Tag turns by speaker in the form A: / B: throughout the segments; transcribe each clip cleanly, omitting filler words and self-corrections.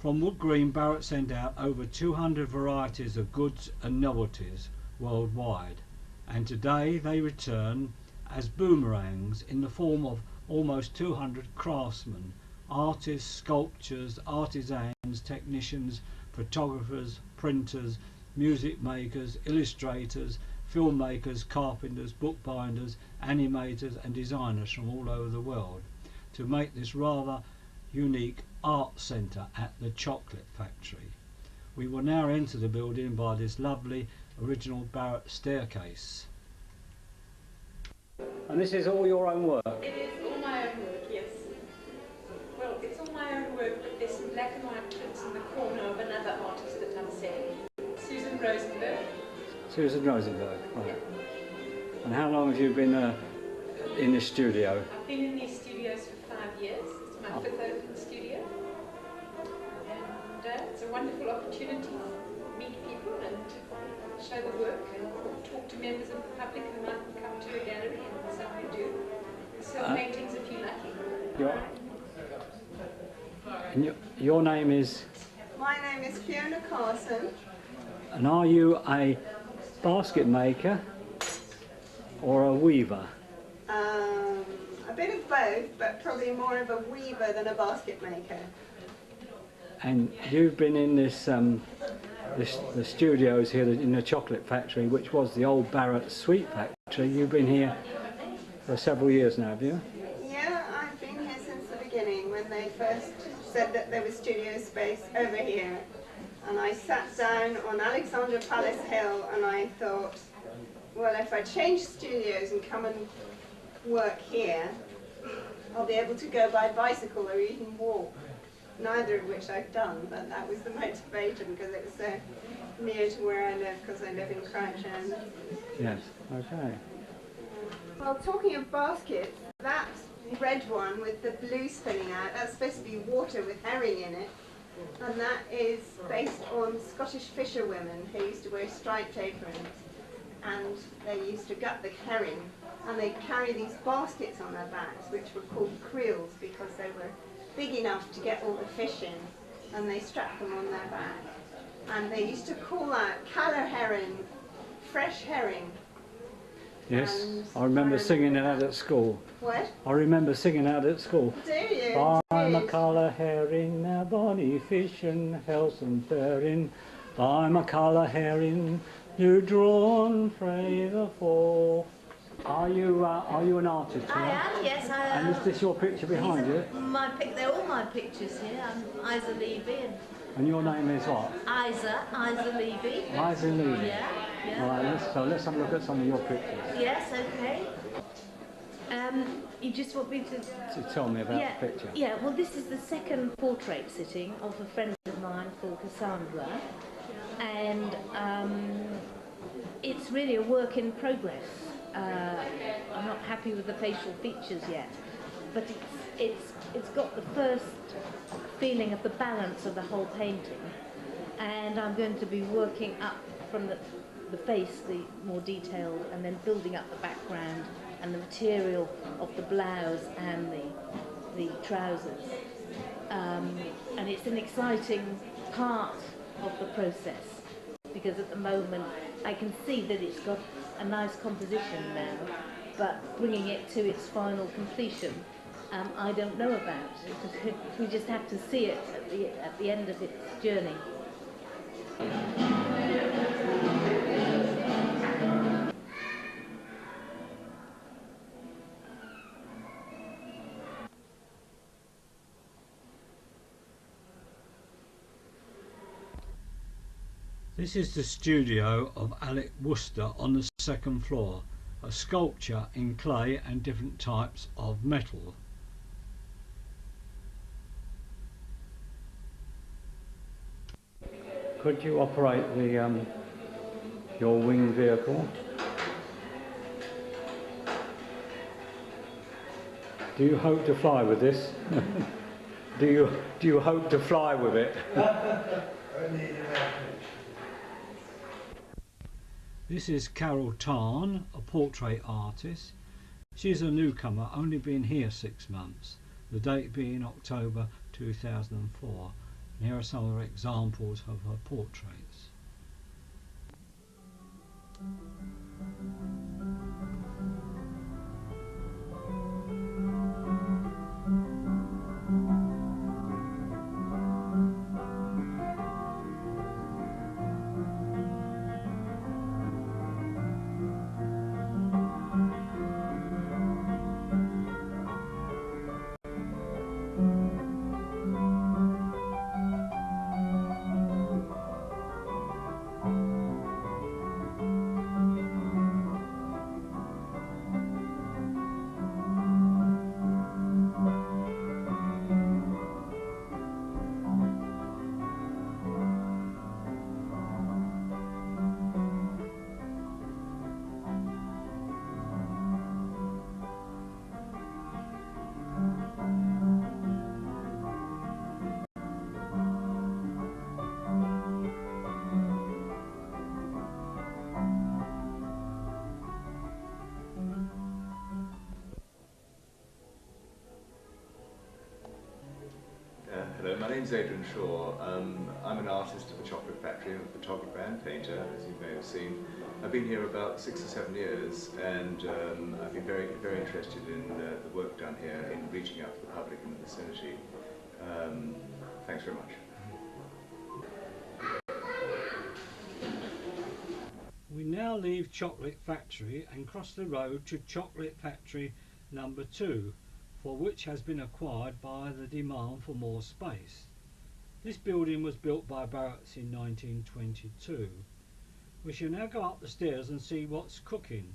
A: From Wood Green, Barratt sent out over 200 varieties of goods and novelties worldwide, and today they return as boomerangs in the form of almost 200 craftsmen, artists, sculptors, artisans, technicians, photographers, printers, music makers, illustrators, filmmakers, carpenters, bookbinders, animators and designers from all over the world to make this rather unique art centre at the chocolate factory. We will now enter the building by this lovely original Barratt staircase. And this is all your own work?
B: It is all my own work, yes. Well, it's all my own work, but there's some black and white prints in the corner of another artist that I'm selling, Susan Rosenberg.
A: Susan Rosenberg, right. And how long have you been in this studio?
B: I've been in these studios for 5 years. It's my fifth open studio. And it's a wonderful opportunity to meet people and show the work and talk to members of the public who might come to a gallery, and so I do. Sell paintings if you're lucky.
A: Your name is?
C: My name is Fiona Carson.
A: And are you a basket maker or a weaver?
C: A bit of both, but probably more of a weaver than a basket maker.
A: And you've been in this, the studios here in the chocolate factory, which was the old Barratt sweet factory. You've been here for several years now, have you?
C: Yeah, I've been here since the beginning, when they first said that there was studio space over here. And I sat down on Alexandra Palace Hill and I thought, well, if I change studios and come and work here, I'll be able to go by bicycle or even walk. Neither of which I've done, but that was the motivation because it was so near to where I live, because I live in Crouch End.
A: Yes, okay.
C: Well, talking of baskets, that red one with the blue spilling out, that's supposed to be water with herring in it. And that is based on Scottish fisherwomen who used to wear striped aprons, and they used to gut the herring, and they'd carry these baskets on their backs which were called creels because they were big enough to get all the fish in, and they strapped them on their back. And they used to call out Caller herring, fresh herring.
A: Yes,
C: And
A: I remember singing it out at school.
C: What?
A: I remember singing out at school.
C: Do you?
A: I'm a colour herring, a bonny fishing, health and faring. I'm a colour herring, you drawn frae the fall. Are you an artist here?
D: I am, yes, I am.
A: And is this your picture behind you?
D: They're all my pictures here. I'm Isa Levy.
A: And your name is what?
D: Isa Levy.
A: Isa Levy.
D: Yeah, yeah.
A: Right, let's have a look at some of your pictures.
D: Yes, okay. You just want me to
A: So tell me about the picture.
D: Yeah, well, this is the second portrait sitting of a friend of mine called Cassandra, and it's really a work in progress. I'm not happy with the facial features yet, but it's got the first feeling of the balance of the whole painting, and I'm going to be working up from the face, the more detailed, and then building up the background and the material of the blouse and the trousers. And it's an exciting part of the process, because at the moment I can see that it's got a nice composition now, but bringing it to its final completion, I don't know about. We just have to see it at the end of its journey.
A: This is the studio of Alec Worcester on the second floor, a sculpture in clay and different types of metal. Could you operate the your winged vehicle? Do you hope to fly with this? Do you hope to fly with it? This is Carol Tarn, a portrait artist. She's a newcomer, only been here 6 months, the date being October 2004. And here are some of her examples of her portraits.
E: Hello, my name's Adrian Shaw. I'm an artist at the Chocolate Factory. I'm a photographer and painter, as you may have seen. I've been here about 6 or 7 years, and I've been very, very interested in the work done here in reaching out to the public in the vicinity. Thanks very much.
A: We now leave Chocolate Factory and cross the road to Chocolate Factory number 2, for which has been acquired by the demand for more space. This building was built by Barratts in 1922. We shall now go up the stairs and see what's cooking.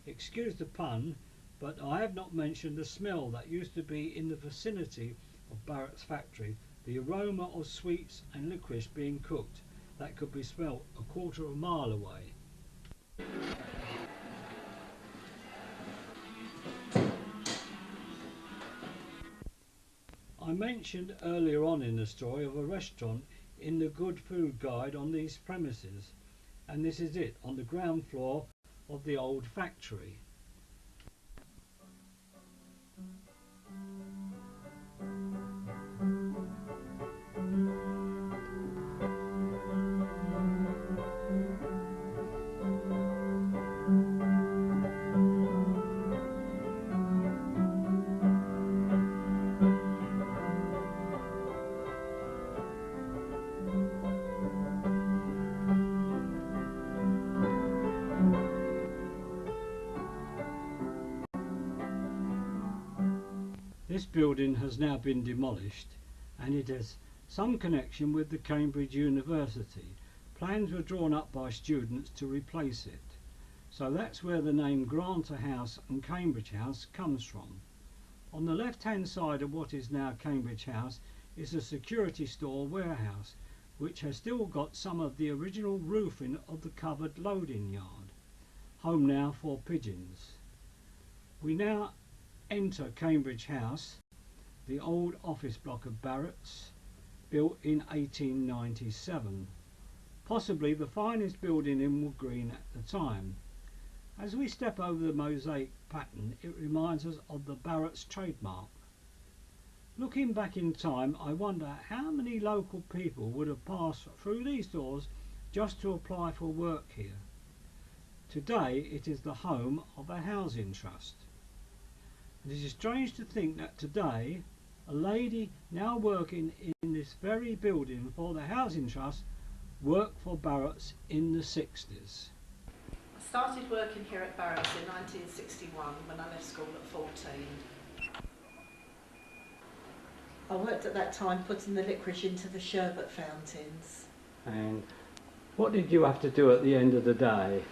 A: Excuse the pun, but I have not mentioned the smell that used to be in the vicinity of Barratt's factory, the aroma of sweets and licorice being cooked that could be smelt a quarter of a mile away. I mentioned earlier on in the story of a restaurant in the Good Food Guide on these premises, and this is it, on the ground floor of the old factory. This building has now been demolished, and it has some connection with the Cambridge University. Plans were drawn up by students to replace it. So that's where the name Granta House and Cambridge House comes from. On the left hand side of what is now Cambridge House is a security store warehouse, which has still got some of the original roofing of the covered loading yard. Home now for pigeons. We now enter Cambridge House, the old office block of Barratts, built in 1897, possibly the finest building in Wood Green at the time. As we step over the mosaic pattern, it reminds us of the Barratts trademark. Looking back in time, I wonder how many local people would have passed through these doors just to apply for work here. Today it is the home of a housing trust. It is strange to think that today a lady now working in this very building for the Housing Trust worked for Barratts in the 60s.
F: I started working here at Barratts in 1961 when I left school at 14. I worked at that time putting the licorice into the sherbet fountains.
A: And what did you have to do at the end of the day?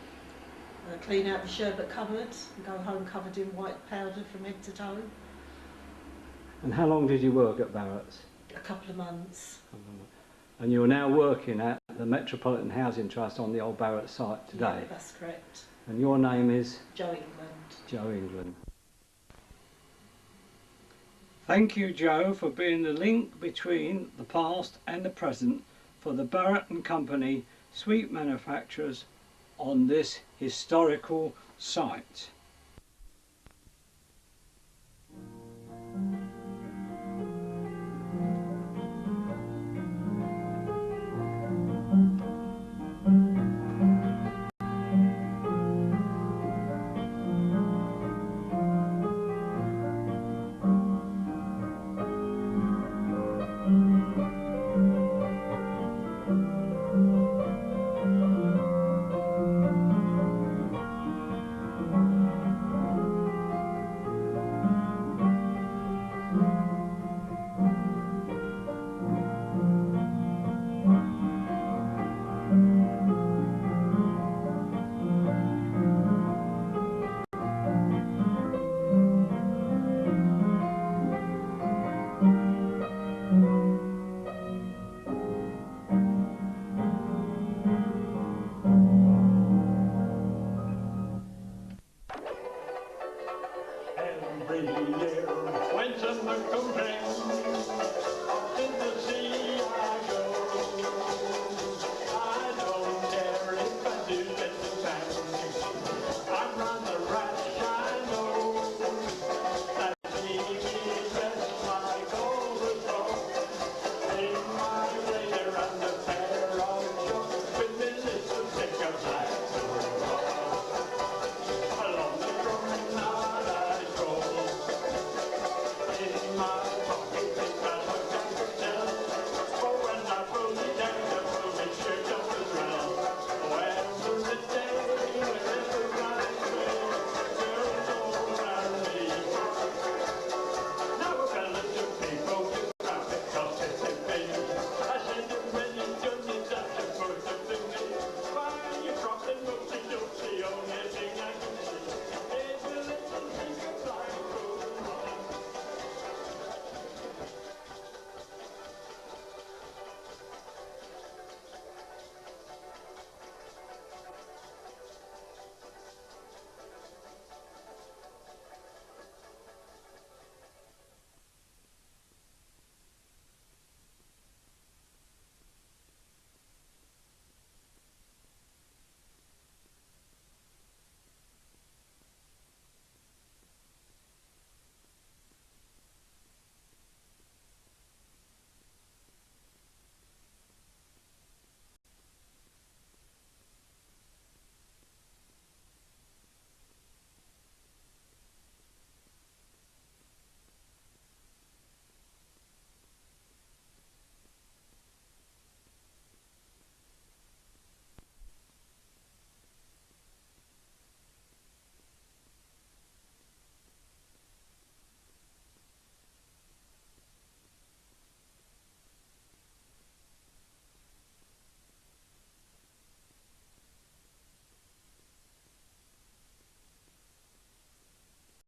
F: Clean out the sherbet cupboard and go home covered in white powder from head to toe.
A: And how long did you work at Barratts?
F: A couple of months.
A: And you're now working at the Metropolitan Housing Trust on the old Barratt site today?
F: Yeah, that's correct.
A: And your name is?
F: Jo England.
A: Jo England. Thank you, Jo, for being the link between the past and the present for the Barratt and Company sweet manufacturers on this historical site.